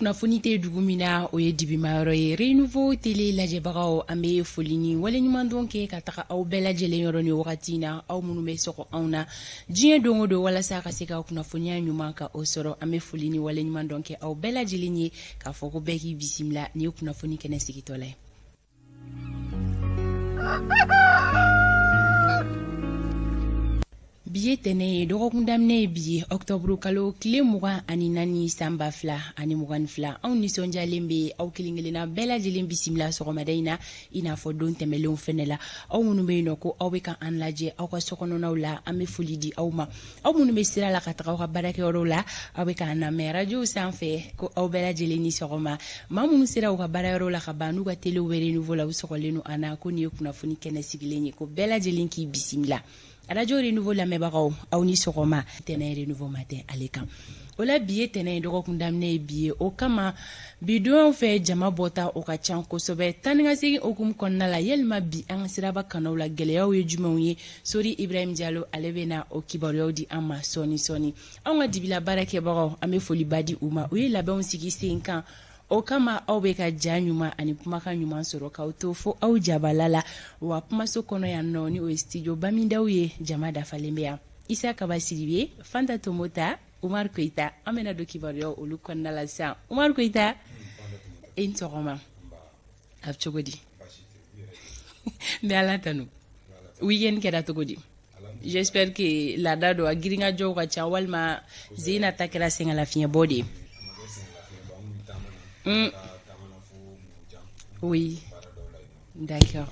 kunnafoni tɛ dugu min na o ye dibimayɔrɔ ye Renouveau télé lajɛbagaw an bɛ foli ni waleɲuman dɔn kɛ ka taga aw bɛɛ lajɛlen yɔrɔ ni wagati in na aw minnu bɛ sɔgɔ anw na diɲɛ don o don walasa ka se ka kunnafoniya ɲuman ka o sɔrɔ an bɛ foli ni waleɲuman dɔn kɛ aw bɛɛ lajɛlen ye k'a fɔ ko bɛɛ k'i bisimila ni ye kunnafoni kɛnɛ sigitɔ la ye. Bi ye tɛnɛ ye dɔgɔkun daminɛ ye bi ye octobre kalo tile 24 san 2022 anw nisɔndiyalen bɛ aw kelen-kelenna bɛɛ lajɛlen bisimila sɔgɔmada in na i n'a fɔ don tɛmɛlenw fɛnɛ la aw minnu bɛ yen nɔ ko aw bɛ ka an lajɛ aw ka sokɔnɔnaw la an bɛ foli di aw ma aw minnu bɛ sira la ka taga aw ka baarakɛyɔrɔw la aw bɛ k'an lamɛn radio sanfɛ ko aw bɛɛ lajɛlen ni sɔgɔma maa minnu sera u ka baarayɔrɔ la ka ban n'u ka télé bɛ Renouveau la u sɔgɔlen don an na ko nin ye kunnafoni kɛnɛ sigilen ye ko bɛɛ lajɛlen k'i bisimila. Radio Renouveau lamɛnbagaw aw ni sɔgɔma tɛnɛ Renouveau matin ale kan o la bi ye tɛnɛ dɔgɔkun daminɛ ye bi ye o kama bi don fɛ jama bɔta o ka can kosɛbɛ tani ka segin hukumu kɔnɔna la yalima bi an ka siraba kanaw la gɛlɛyaw ye jumɛnw ye Sori Ibrahim Diallo ale bɛ na o kibaruyaw di an ma sɔni sɔni anw ka dibila baarakɛbagaw an bɛ foliba di u ma u ye labɛnw sigi sen kan o kama aw bɛ ka ja ɲuman ani kumakan ɲuman sɔrɔ k'aw to fo aw jabala la wa kumaso kɔnɔ yan nɔ ni o ye studio Bamindaw ye jama dafalen bɛ yan Isa Kaba Sidibe Fanta Tomota Umar Koita an bɛna don kibaruyaw olu kɔnɔna la sisan Umar Koita e ni sɔgɔma a bɛ cogo di n bɛ Ala tanu weekend kɛra cogo di j'espère que laada don a girinkajɔw ka ca walima Zeyina ta kɛra sɛngɛlafiɲɛbɔ de ye. Oui, d'accord.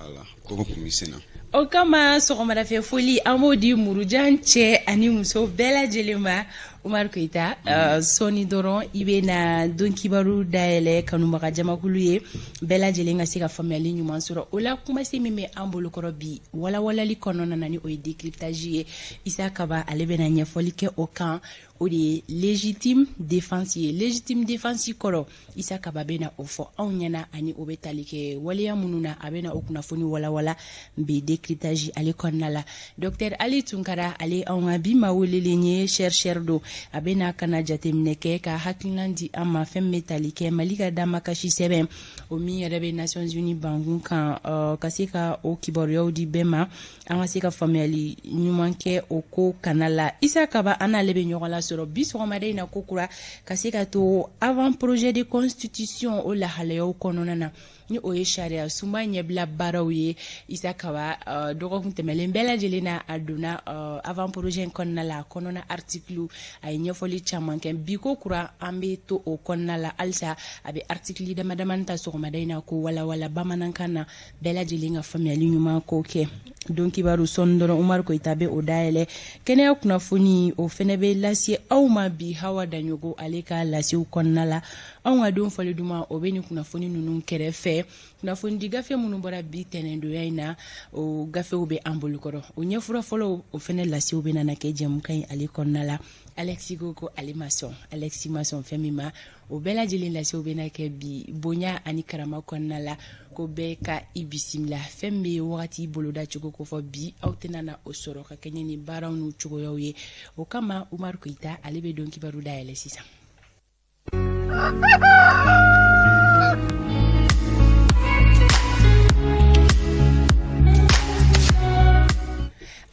O kama sɔgɔmada fɛ foli an b'o di Murujan cɛ ani muso bɛɛ lajɛlen ma Umar Koita sɔni dɔrɔn i bɛ na don kibaru dayɛlɛ kanubaga jamakulu ye bɛɛ lajɛlen ka se ka faamuyali ɲuman sɔrɔ o la kumase min bɛ an bolokɔrɔ bi walawalali kɔnɔna na ni o ye décryptage ye Isa Kaba ale bɛ na ɲɛfɔli kɛ o kan o de ye légitime défense ye légitime défense kɔrɔ Isa Kaba bɛ na o fɔ anw ɲɛna ani o bɛ tali kɛ waleya minnu na a bɛ na o kunnafoni walawala bɛ décryptage ale kɔnɔna la Docteur Ali Tunkara ale anw ka bi maa welelen ye chercheur don a bɛ na kana jateminɛ kɛ ka hakilina di an ma fɛn bɛ tali kɛ Mali ka damakasi sɛbɛn o min yɛrɛ bɛ Nations Unies bankun kan ka se ka o kibaruyaw di bɛɛ ma an ka se ka faamuyali ɲuman kɛ o ko kana la Isa Kaba an n'ale bɛ ɲɔgɔn la sɔrɔ bi sɔgɔmada in na ko kura ka se ka to avant projet de constitution o lahalayaw kɔnɔna na ni o ye sariya sunba ɲɛbila baaraw ye Isa Kaba dɔgɔkun tɛmɛlen bɛɛ lajɛlen na a donna avant projet in kɔnɔna la kɔnɔna article a ye ɲɛfɔli caman kɛ bi ko kura an bɛ to o kɔnɔna la halisa a bɛ article damadamani ta sɔgɔmada in na ko walawala bamanankan na bɛɛ lajɛlen ka faamuyali ɲuman ko kɛ don kibaru sɔnni dɔrɔn Umar Koita bɛ o dayɛlɛ kɛnɛya kunnafoni o fɛnɛ bɛ lase aw ma bi Hawa Daɲogo ale ka lasew kɔnɔna la anw ka don fɔli duman o bɛ ni kunnafoni ninnu kɛrɛfɛ kunnafoni di gafe minnu bɔra bi tɛnɛndonya in na o gafew bɛ an bolokɔrɔ o ɲɛfura fɔlɔ o fɛnɛ lasew bɛ nana kɛ jɛmukan in ale kɔnɔna la Alexis ko ale ma sɔn Alexis ma sɔn fɛn min ma o bɛɛ lajɛlen lasew bɛ na kɛ bi bonya ani karama kɔnɔna la ko bɛɛ ka i bisimila fɛn bɛ wagati boloda cogo ko fɔ bi aw tɛna na o sɔrɔ ka kɛɲɛ ni baaraw n'u cogoyaw ye o kama Umar Koita ale bɛ don kibaru dayɛlɛ sisan.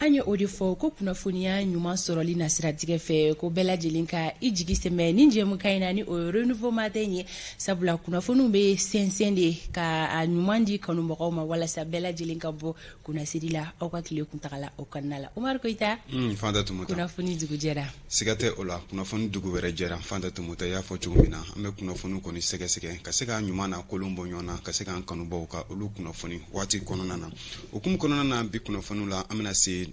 An ye o de fɔ ko kunnafoniya ɲuman sɔrɔli na siratigɛ fɛ ko bɛɛ lajɛlen ka i jigi sɛmɛ ni jɛmukan in na ni o ye Renouveau matin ye sabula kunnafoniw bɛ sɛnsɛn de ka a ɲuman di kanubagaw ma walasa bɛɛ lajɛlen ka bɔ kunnasiri la aw ka tile kuntagala o kɔnɔna la Umar Koita Fanta Tumuta kunnafoni dugu jɛra siga tɛ o la kunnafoni dugu wɛrɛ jɛra Fanta Tumuta y'a fɔ cogo min na an bɛ kunnafoni kɔni sɛgɛsɛgɛ ka se ka ɲuman na kolon bɔ ɲɔgɔn na ka se k'an kanubaw ka olu kunnafoni waati kɔnɔna na okumu kɔnɔna na bi kunnafoniw la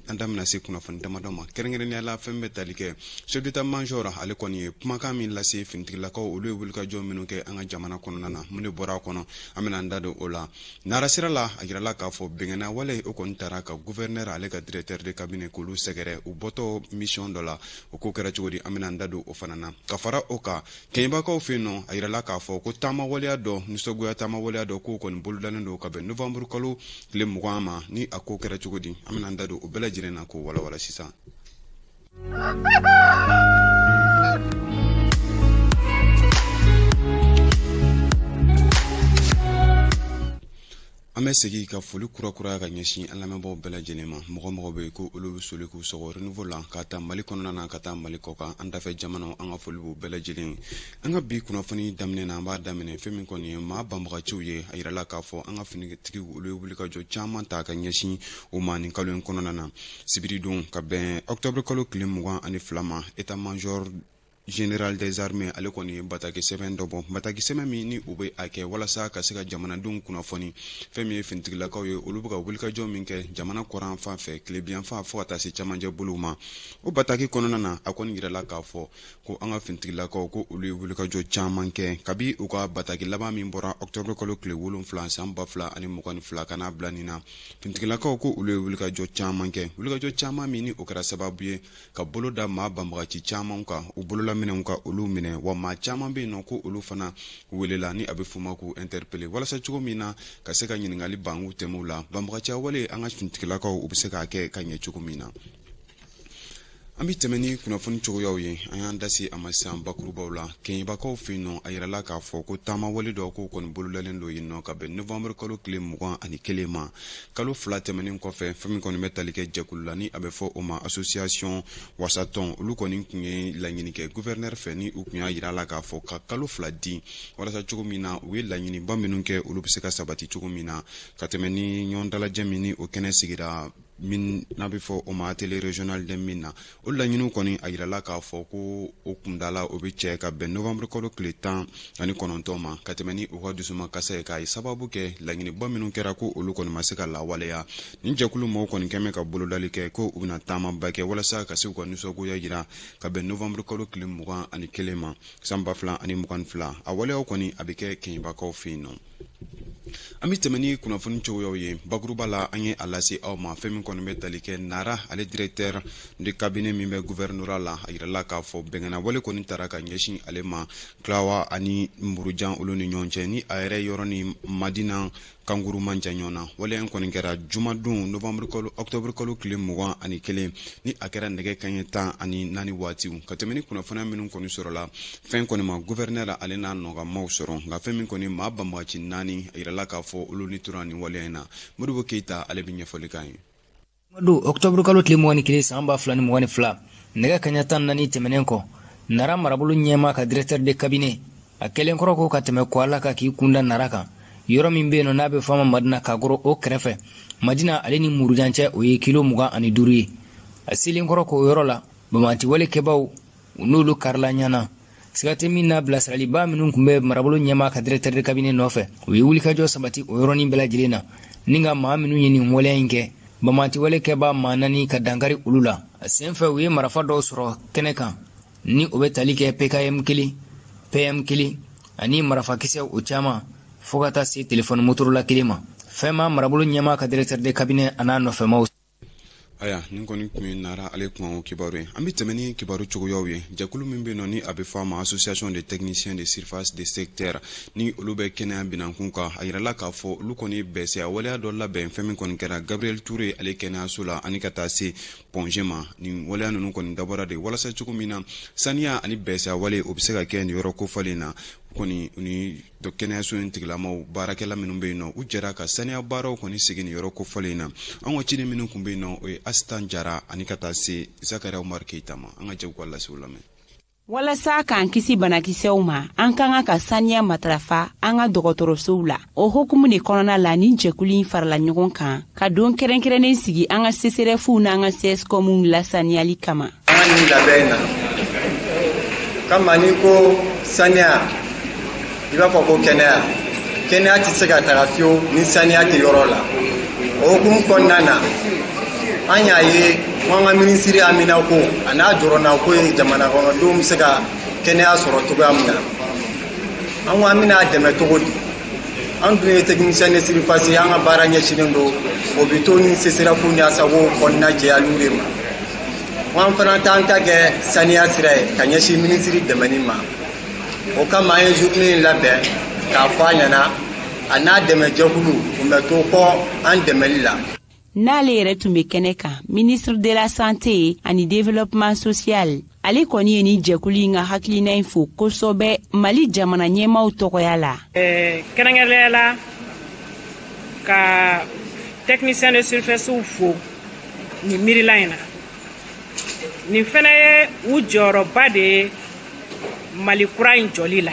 an da bɛna se kunnafoni damadɔ ma kɛrɛnkɛrɛnnenya la fɛn bɛ tali kɛ chef d'état major ale kɔni ye kumakan min lase finitigilakaw olu ye wulikajɔ minnu kɛ an ka jamana kɔnɔna na mun de bɔra a kɔnɔ an bɛna an da don o la nara sira la a yirala k'a fɔ bɛngɛnna wale o kɔni taara ka gouverneur ale ka directeur de cabinet k'olu sɛgɛrɛ u bɔtɔ mission dɔ la o ko kɛra cogo di an bɛna an da don o fana na ka fara o kan kɛɲɛbakaw fɛ yen nɔ a yirala k'a fɔ ko taama waleya dɔ nisɔngoya taama waleya dɔ k'o kɔni bolodalen don ka bɛn novembre kalo tile 20 ma ni a ko kɛra cogo di an bɛna an da don o bɛɛ lajɛlen na ko walawala sisan. an bɛ segi ka foli kurakura ka ɲɛsin an lamɛnbaaw bɛɛ lajɛlen ma mɔgɔ bɛ ko olu bɛ soli k'u sɔgɔ renouveau la ka taa Mali kɔnɔna na ka taa Mali kɔkan an dafɛ jamanaw an ka foli b'u bɛɛ lajɛlen an ka bi kunnafoni daminɛ na an b'a daminɛ fɛn min kɔni ye maa banbagaciw ye a yirala k'a fɔ an ka finitigiw olu ye wuli ka jɔ caman ta ka ɲɛsin o ma nin kalo in kɔnɔna na sibiridon ka bɛn octobre kalo tile 22 ma état major général des armées ale kɔni bataki sɛbɛn dɔ bɔ bataki sɛbɛn min ni u bɛ a kɛ walasa ka se ka jamanadenw kunnafoni fɛn min ye finitigilakaw ye olu bɛ ka wulikajɔ min kɛ jamana kɔran fan fɛ tilebiyan fan fo ka taa se cɛmancɛ bolow ma o bataki kɔnɔna na a kɔni yirala k'a fɔ ko an ka finitigilakaw ko olu ye wulikajɔ caman kɛ kabi u ka bataki laban min bɔra octobre kalo tile 7 san 2022 ka n'a bila nin na finitigilakaw ko olu ye wulikajɔ caman kɛ wulikajɔ caman min ni o kɛra sababu ye ka bolo da maa banbagaci caman kan u bolola minɛnw ka olu minɛ wa maa caman bɛ yen nɔ ko olu fana welela ni a bɛ f'o ma ko interpeller walasa cogo min na ka se ka ɲininkali ban u tɛmɛw la banbagaciya wale an ka finitigilakaw u bɛ se k'a kɛ ka ɲɛ cogo min na an bɛ tɛmɛ ni kunnafoni cogoyaw ye an y'an dasi a ma sisan bakurubaw la kɛɲɛbakaw fɛ yen nɔ a yirala k'a fɔ ko taama wale dɔw ko kɔni bololalen don yen nɔ ka bɛn novembre kalo tile 21 ma kalo 2 tɛmɛnen kɔfɛ fɛn min kɔni bɛ tali kɛ jɛkulu la ni a bɛ fɔ o ma association wasatɔn olu kɔni tun ye laɲini kɛ gouverneur fɛ ni u tun y'a yirala k'a fɔ ka kalo 2 di walasa cogo min na u ye laɲiniba minnu kɛ olu bɛ se ka sabati cogo min na ka tɛmɛ ni ɲɔgɔn dalajɛ min ni o kɛnɛ sigira min n'a bɛ fɔ o ma télé régional de min na o laɲiniw kɔni a yirala k'a fɔ ko o kundala o bɛ cɛ ka bɛn novembre kalo tile 19 ma ka tɛmɛ ni u ka dusuma kasa ye k'a ye sababu kɛ laɲiniba minnu kɛra ko olu kɔni ma se ka lawaleya nin jɛkulu mɔgɔw kɔni kɛmɛ ka bolodali kɛ ko u bɛna taamaba kɛ walasa ka se u ka nisɔngoya jira ka bɛn novembre kalo tile 21 ma san 2022 a waleyaw kɔni a bɛ kɛ kɛɲɛbakaw fɛ yen nɔ an bɛ tɛmɛ ni kunnafoni cogoyaw ye bakuruba la an ye a lase aw ma fɛn min kɔni bɛ tali kɛ nara ale directeur de cabinet min bɛ gouvernorat la a yirala k'a fɔ bɛngana wale kɔni taara ka ɲɛsin ale ma Klawa ani Mburujan olu ni ɲɔgɔn cɛ ni a yɛrɛ yɔrɔ ni Madina kankuru man jan ɲɔgɔn na wale in kɔni kɛra jumadon octobre kalo tile 21 ni a kɛra nɛgɛ kanɲɛ 14 waatiw ka tɛmɛ ni kunnafoniya minnu kɔni sɔrɔla fɛn kɔni ma gouverneur ale n'a nɔgɔmaw sɔrɔ nka fɛn min kɔni maa banbagaci 4 a yirala k'a fɔ olu ni tora ni waleya in na Modibo Keita ale bɛ ɲɛfɔli k'an ye do octobre kalo tile 21 san 2022 nɛgɛ kanɲɛ 14 tɛmɛnen kɔ Nara marabolo ɲɛma ka directeur de cabinet a kelen kɔrɔ ko ka tɛmɛ ko ala ka k'i kunda Nara kan yɔrɔ min bɛ yen n'a bɛ fama Madina ka goro o kɛrɛfɛ Madina ale ni Murujan cɛ o ye kilo 25 ye a selen kɔrɔ ko yɔrɔ la bamanti wale kɛbaw n'olu karila ɲana sigate min na bilasiraliba minnu kun bɛ marabolo ɲɛma ka directeur de cabinet nɔfɛ o ye wulikajɔ sabati o yɔrɔnin bɛɛ lajɛlen na ni ka maa minnu ye nin waleya in kɛ bamanti wale kɛba maa 4 ka dankari olu la a senfɛ u ye marafa dɔw sɔrɔ kɛnɛ kan ni o bɛ tali kɛ PKM 1 PM 1 ani marafakisɛ o caman fo ka taa se téléphone motorola 1 ma fɛn ma marabolo ɲɛma ka directeur de cabinet a n'a nɔfɛmaw aya nin kɔni tun ye Nara ale kuma o kibaru ye an bɛ tɛmɛ ni kibaru cogoyaw ye jɛkulu min bɛ yen nɔ ni a bɛ fɔ a ma association des techniciens de surface de secteur ni olu bɛ kɛnɛya binankun kan a yirala k'a fɔ olu kɔni bɛsɛ a waleya dɔ labɛn fɛn min kɔni kɛra Gabriel Touré ale kɛnɛyaso la ani ka taa se Ponge ma nin waleya ninnu kɔni dabɔra de walasa cogo min na saniya ani bɛsɛ wale o bɛ se ka kɛ nin yɔrɔ kofalen na kɔni ni dɔ kɛnɛyaso in tigilamaw baarakɛla minnu bɛ yen nɔ u jɛra ka saniya baaraw kɔni segin nin yɔrɔ kofalen na an ka ciden minnu kun bɛ yen nɔ o ye Astan Jara ani ka taa se Zakaria Umar Keita ma an ka jɛw ka lase u lamɛn walasa k'an kisi banakisɛw ma an kan ka saniya matarafa an ka dɔgɔtɔrɔsow la o hukumu de kɔnɔna la ni jɛkulu in farala ɲɔgɔn kan ka don kɛrɛnkɛrɛnnen sigi an ka CCRF n'an ka CSCOM lasaniyali kama an ka nin labɛn na kama ni ko saniya i b'a fɔ ko kɛnɛya tɛ se ka taga fiyewu ni saniya tɛ yɔrɔ la o hukumu kɔnɔna na an y'a ye an ka minisiri Amina ko a n'a jɔrɔna ko ye jamana kɔnɔdenw bɛ se ka kɛnɛya sɔrɔ cogoya min na an ko an bɛna dɛmɛ cogo di an dun ye technicien de surface an ka baara ɲɛsinnen don o bɛ to ni CCRF ni ASACO kɔnɔna jɛyaliw de ma an fana t'an ta kɛ saniya sira ye ka ɲɛsin minisiri dɛmɛni ma o kama an ye journée in labɛn k'a fɔ a ɲɛna a n'a dɛmɛ jɛkulu o bɛ to kɔ an dɛmɛli la n'ale yɛrɛ tun bɛ kɛnɛ kan ministre de la santé ani développement social ale kɔni ye ni jɛkulu in ka hakilina in fo kosɛbɛ Mali jamana ɲɛmaaw tɔgɔya la kɛrɛnkɛrɛnnenya la ka technicien de surface fo ni miirila in na nin fana ye u jɔyɔrɔba de ye Mali kura in jɔli la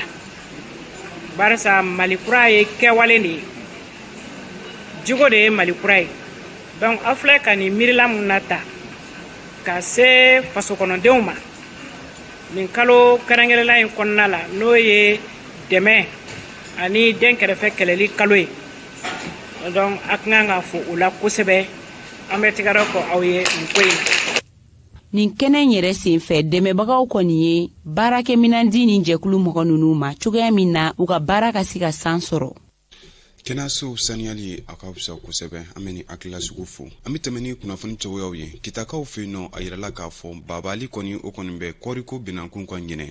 barisa Mali kura ye kɛwale de ye jogo de ye Mali kura ye donc a filɛ ka nin miirila mun nata ka se fasokɔnɔdenw ma nin kalo kɛrɛnkɛrɛnla in kɔnɔna la n'o ye dɛmɛ ani den kɛrɛfɛ kɛlɛli kalo ye donc a kan ka fo o la kosɛbɛ an bɛ tigɛrɛ fɔ aw ye nin ko in na. Nin kɛnɛ in yɛrɛ senfɛ dɛmɛbagaw kɔni ye baarakɛminan di nin jɛkulu mɔgɔ ninnu ma cogoya min na u ka baara ka se ka san sɔrɔ. Kɛnɛyasow saniyali a ka fisa kosɛbɛ an bɛ ni hakilila sugu fo an bɛ tɛmɛ ni kunnafoni cogoyaw ye kitakaw fɛ yen nɔ a yirala k'a fɔ babali kɔni o kɔni bɛ kɔriko binankun ka ɲinɛ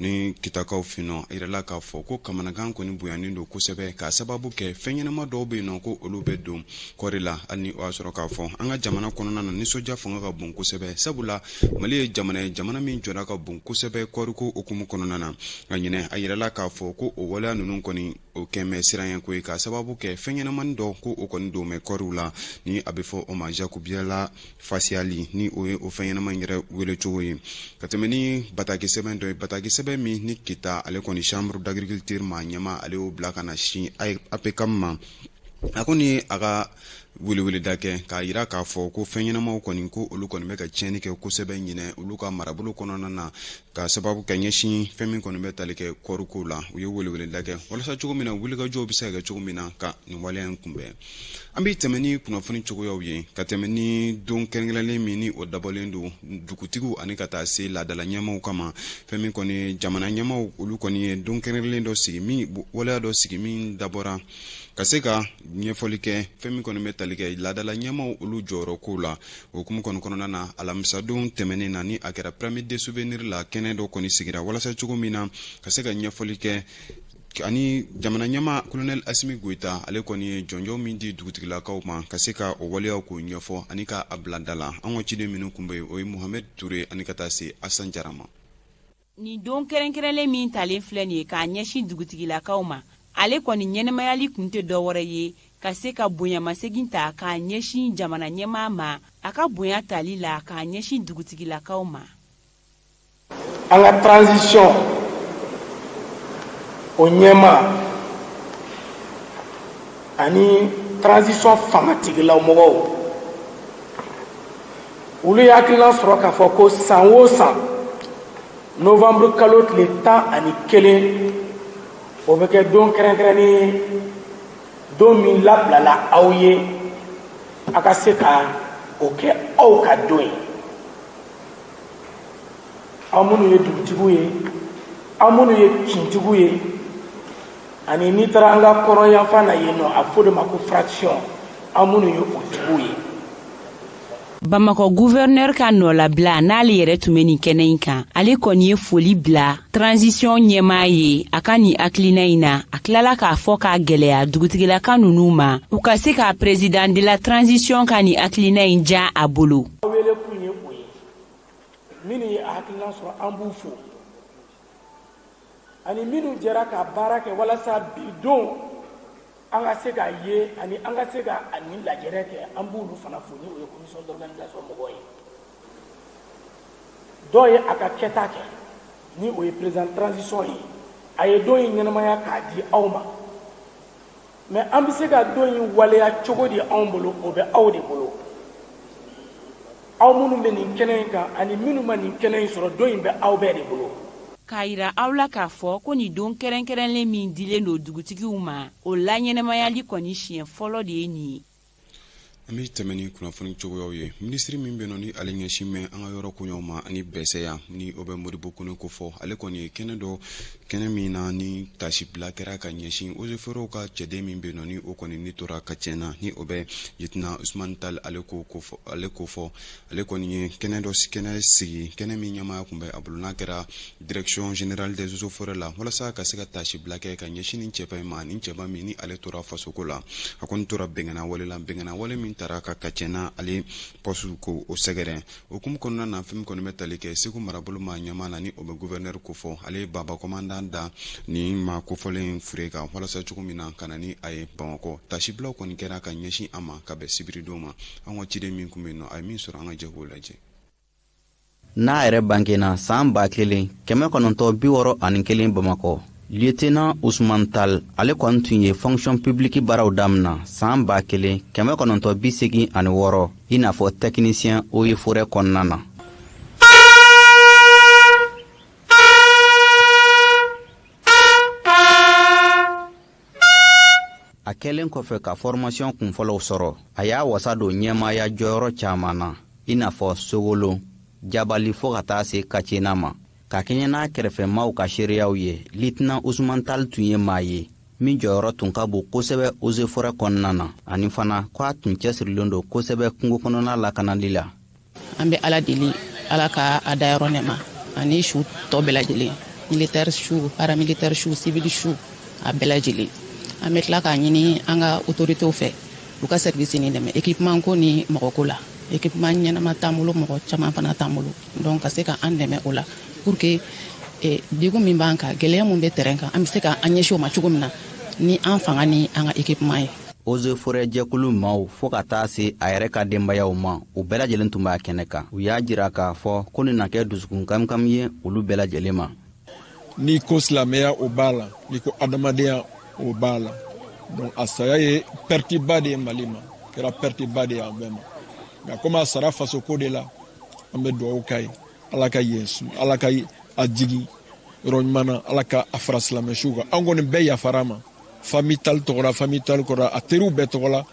ni kitakaw fɛ yen nɔ a yirala k'a fɔ ko kamanagan kɔni bonyanen don kosɛbɛ k'a sababu kɛ fɛn ɲɛnama dɔw bɛ yen nɔ ko olu bɛ don kɔri la hali ni o y'a sɔrɔ k'a fɔ an ka jamana kɔnɔna na nisɔndiya fanga ka bon kosɛbɛ sabula Mali ye jamana ye jamana min jɔra ka bon kosɛbɛ kɔriko hukumu kɔnɔna na a ɲinɛ a yirala k'a fɔ ko o waleya ninnu kɔni o kɛmɛ siran ko ye k'a sababu kɛ fɛn ɲɛnamani dɔ ko o kɔni don mɛ kɔriw la ni a bɛ fɔ o ma jakubiyala fasiyali ni o ye o fɛn ɲɛnama yɛrɛ wele cogo ye ka tɛmɛ ni bataki sɛbɛn dɔ ye bataki sɛbɛn min ni kita ale kɔni chambre d'agriculture ma ɲɛma ale y'o bila ka na sin APCAM ma a kɔni a ka weleweleda kɛ k'a yira k'a fɔ ko fɛn ɲɛnamaw kɔni ko olu kɔni bɛ ka tiɲɛni kɛ kosɛbɛ ɲinɛ olu ka marabolo kɔnɔna na ka sababu ka ɲɛsin fɛn min kɔni bɛ tali kɛ kɔriko la u ye weleweleda kɛ walasa cogo min na wulikajɔw bɛ se ka kɛ cogo min na ka nin waleya in kunbɛn an bɛ tɛmɛ ni kunnafoni cogoyaw ye ka tɛmɛ ni don kɛrɛnkɛrɛnlen min ni o dabɔlen don dugutigiw ani ka taa se laadala ɲɛmaw kama fɛn min kɔni jamana ɲɛmaw olu kɔni ye don kɛrɛnkɛrɛnlen dɔ sigi min waleya dɔ sigi min dabɔra ka se ka ɲɛfɔli kɛ fɛn min kɔni bɛ tali kɛ laadala ɲɛmaw olu jɔyɔrɔ ko la o hukumu kɔni kɔnɔna na alamisadon tɛmɛnen na ni a kɛra pyramide de souvenir la kɛnɛ dɔ kɔni sigira walasa cogo min na ka se ka ɲɛfɔli kɛ ani jamana ɲɛma colonel Asimi Goita ale kɔni ye jɔnjɔn min di dugutigilakaw ma ka se ka o waleyaw k'o ɲɛfɔ ani ka a bila da la an ka ciden minnu kun bɛ yen o ye Mohamed Toure ani ka taa se Asan Jarama. Ni don kɛrɛnkɛrɛnlen min talen filɛ nin ye k'a ɲɛsin dugutigilakaw ma ale kɔni ɲɛnɛmayali kun tɛ dɔwɛrɛ ye ka se ka bonyamasegin ta k'a ɲɛsin jamana ɲɛmaa ma a ka bonya tali la k'a ɲɛsin dugutigilakaw ma. An ka transition o ɲɛma ani transition fangatigilaw mɔgɔw olu ye hakilina sɔrɔ k'a fɔ ko san o san novembre kalo tile 11 o bɛ kɛ don kɛrɛnkɛrɛnnen ye don min labilala aw ye a ka se ka o kɛ aw ka don ye aw minnu ye dugutigiw ye aw minnu ye kintigiw ye ani n'i taara an ka kɔrɔnyanfan na yen nɔ a fɔ de ma ko fraction aw minnu ye o tigiw ye. Bamakɔ gouverneur ka nɔlabila n'ale yɛrɛ tun bɛ nin kɛnɛ in kan ale kɔni ye foli bila transition ɲɛmaa ye a ka nin hakilina in na a tilala k'a fɔ k'a gɛlɛya dugutigilaka ninnu ma u ka se ka président de la transition ka nin hakilina in ja a bolo. Aw wele kun ye o ye minnu ye hakilina sɔrɔ an b'u fo ani minnu jɛra ka baara kɛ walasa bi don an ka se k'a ye ani an ka se ka nin lajɛrɛ kɛ an b'olu fana fo ni o ye commission d'organisation mɔgɔw ye dɔw ye a ka kɛta kɛ ni o ye président transition ye a ye don in ɲɛnamaya k'a di aw ma mais an bɛ se ka don in waleya cogo di anw bolo o bɛ aw de bolo aw minnu bɛ nin kɛnɛ in kan ani minnu ma nin kɛnɛ in sɔrɔ don in bɛ aw bɛɛ de bolo. K'a yira aw la k'a fɔ ko nin don kɛrɛnkɛrɛnlen min dilen don dugutigiw ma o la ɲɛnɛmayali kɔni siɲɛ fɔlɔ de ye nin ye. An bɛ tɛmɛ ni kunnafoni cogoyaw ye minisiri min bɛ yen nɔ ni ale ɲɛsin bɛ an ka yɔrɔ koɲɛw ma ani bɛsɛya ni o bɛ Modibo Kone ko fɔ ale kɔni ye kɛnɛ min na ni tasi bila kɛra ka ɲɛsin ozeforow ka cɛden min bɛ yen nɔ ni o kɔni ni tora ka tiɲɛ na ni o bɛ Lieutenant Usman Tal ale ko fɔ ale kɔni ye kɛnɛ sigi kɛnɛ min ɲɛmaya kun bɛ a bolo n'a kɛra direction générale des eaux forêts la walasa ka se ka tasi bila kɛ ka ɲɛsin nin cɛba in ma ni cɛba min ni ale tora fasoko la a kɔni tora bɛngana wale la bɛngana wale min tara ka kacɛna ale pɔsu ko o sɛgɛrɛ o kum kɔnɔna na fɛn kɔni bɛ tali kɛ Segu marabolo ma ɲɛma na ni o bɛ gouverneur ko fɔ ale baba commandant da ni ma kofɔlen fure kan walasa cogo min na kana ni a ye Bamakɔ tasibilaw kɔni kɛra ka ɲɛsin a ma ka bɛn sibiri don ma an ka ciden min kun bɛ yen nɔ a ye min sɔrɔ an ka jɛ k'o lajɛ. N'a yɛrɛ bangena san 1961 Bamakɔ. Lieutenant Ousmane Tal ale kɔni tun ye fonction publique baaraw damina san 1986 i n'a fɔ technicien eaux et forêt kɔnɔna na. A kɛlen kɔfɛ ka formation kunfɔlɔw sɔrɔ a y'a wasa don ɲɛmaaya jɔyɔrɔ caman na i n'a fɔ Sogolo, Jabali fo ka taa se Kacena ma. Ka kɛɲɛ n'a kɛrɛfɛmaaw ka seereyaw ye Lieutenant Ousmane Tal tun ye maa ye min jɔyɔrɔ tun ka bon kosɛbɛ eaux et forêt kɔnɔna na ani fana k'a tun cɛsirilen don kosɛbɛ kungo kɔnɔna lakanali la. An bɛ Ala deli Ala ka a dayɔrɔ nɛma ani su tɔ bɛɛ lajɛlen militaire su paramilitaire su civil su a bɛɛ lajɛlen an bɛ tila k'a ɲini an ka autoritéw fɛ u ka service ni dɛmɛ équipement ko ni mɔgɔko la équipement ɲɛnama t'an bolo mɔgɔ caman fana t'an bolo donc ka se ka an dɛmɛ o la pour que degun min b'an kan gɛlɛya mun bɛ terrain kan an bɛ se ka an ɲɛsin o ma cogo min na ni an fanga ni an ka équipement ye. Eaux et forêt jɛkulu maaw fo ka taa se a yɛrɛ ka denbayaw ma u bɛɛ lajɛlen tun b'a kɛnɛ kan u y'a jira k'a fɔ ko nin na kɛ dusukun kamikami ye olu bɛɛ lajɛlen ma. Ni ko silamɛya o b'a la ni ko adamadenya o b'a la donc a saya ye perte ba de ye Mali ma kɛra perte ba de ye a bɛɛ ma nka komi a sara faso ko de la an bɛ dugawu k'a ye Ala ka yesu Ala ka a jigi yɔrɔ ɲuman na Ala ka a fara silamɛsiw kan an kɔni bɛɛ yafara ma famille Tal tɔgɔ la famille Tal kɔrɔ a teriw bɛɛ tɔgɔ la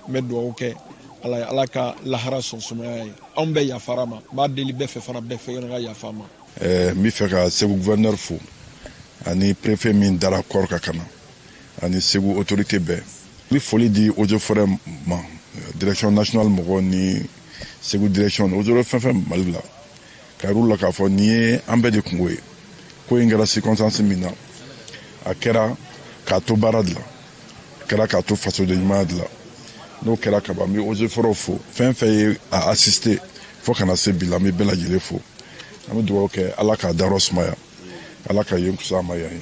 n bɛ dugawu kɛ Ala ka lahara sɔn sumaya ye anw bɛɛ yafara ma n b'a deli bɛɛ fɛ fana bɛɛ fɛ ka yafa ma. N bɛ fɛ ka Segu gouverneur fo ani préfet min dara kɔrɔ ka kana ani Segu autorité bɛɛ n bɛ foli di eaux et forêt ma direction nationale mɔgɔ ni Segu direction eaux et forêt fɛn fɛn Mali la ka yir'u la k'a fɔ nin ye an bɛɛ de kungo ye ko in kɛra circonstance min na a kɛra k'a to baara de la a kɛra k'a to fasoden ɲumanya de la n'o kɛra kaban n bɛ eaux et forêt fo fɛn fɛn ye a assister fo kana se bi la n bɛ bɛɛ lajɛlen fo an bɛ dugawu kɛ Ala k'a dayɔrɔ sumaya Ala ka yen kusa ma yan ye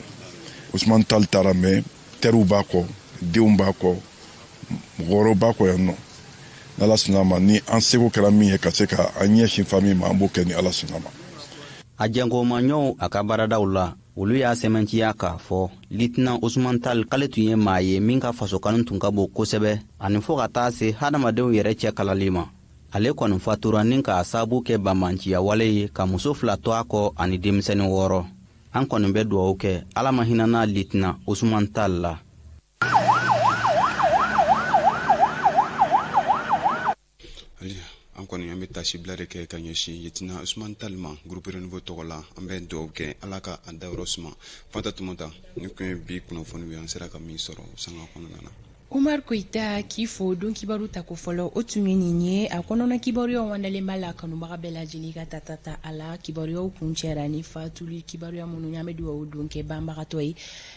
Ousmane Tal taara mais teriw b'a kɔ denw b'a kɔ mɔgɔ wɛrɛw b'a kɔ yan nɔ n'Ala sɔnna ma ni an seko kɛra min ye ka se ka an ɲɛsin famille ma an b'o kɛ ni Ala sɔnna ma. A jɛnkomaɲɔgɔnw a ka baaradaw la olu y'a sɛmɛntiya k'a fɔ Lieutenant Ousmane Tal k'ale tun ye maa ye min ka faso kanu tun ka bon kosɛbɛ ani fo ka taa se hadamadenw yɛrɛ cɛ kalali ma. Ale kɔni fatura ni k'a sababu kɛ banbanciya wale ye ka muso 2 to a kɔ ani denmisɛnnin 6 an kɔni bɛ dugawu kɛ Ala ma hinɛ n'a Lieutenant Ousmane Tal la. An kɔni an bɛ tasibila de kɛ ka ɲɛsin Lieutenant Ousmane Tal ma groupe renouveau tɔgɔ la an bɛ dugawu kɛ Ala ka a dayɔrɔ suma Fanta Tumata ni kun ye bi kunnafoni ye an sera ka min sɔrɔ sanga kɔnɔna na. Umar Koita k'i fo don kibaru ta ko fɔlɔ o tun ye nin ye a kɔnɔna kibaruyaw wandalen b'a la kanubaga bɛɛ lajɛlen ka ta a la kibaruyaw kun cɛra ni fatuli kibaruya minnu an bɛ dugawu don kɛ banbagatɔ ye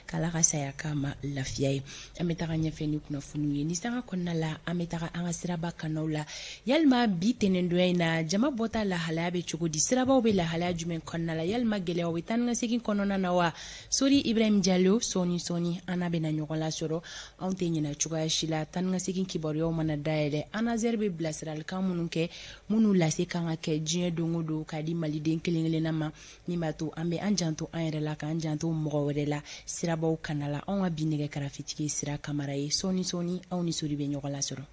k'Ala ka saya k'a ma lafiya ye an bɛ taga ɲɛfɛ ni kunnafoniw ye ni sanga kɔnɔna la an bɛ taga an ka siraba kannaw la yalima bi tɛnɛndonya in na jama bɔta lahalaya bɛ cogo di sirabaw bɛ lahalaya jumɛn kɔnɔna la yalima gɛlɛyaw bɛ taa ni ka segin kɔnɔna na wa Sori Ibrahim Diallo sɔɔni an n'a bɛna ɲɔgɔn lasɔrɔ anw tɛ ɲinɛ cogoya si la tan ka segin kibaruyaw mana dayɛlɛ Anazer bɛ bilasiralikan minnu kɛ minnu lase kan ka kɛ diɲɛ don o don k'a di maliden kelen-kelenna ma min b'a to an bɛ an janto an yɛrɛ la k'an janto mɔgɔ wɛrɛ la sirabaw kana la anw ka bi nɛgɛ karafitigi Sira Kamara ye sɔɔni aw ni Sori bɛ ɲɔgɔn lasɔrɔ.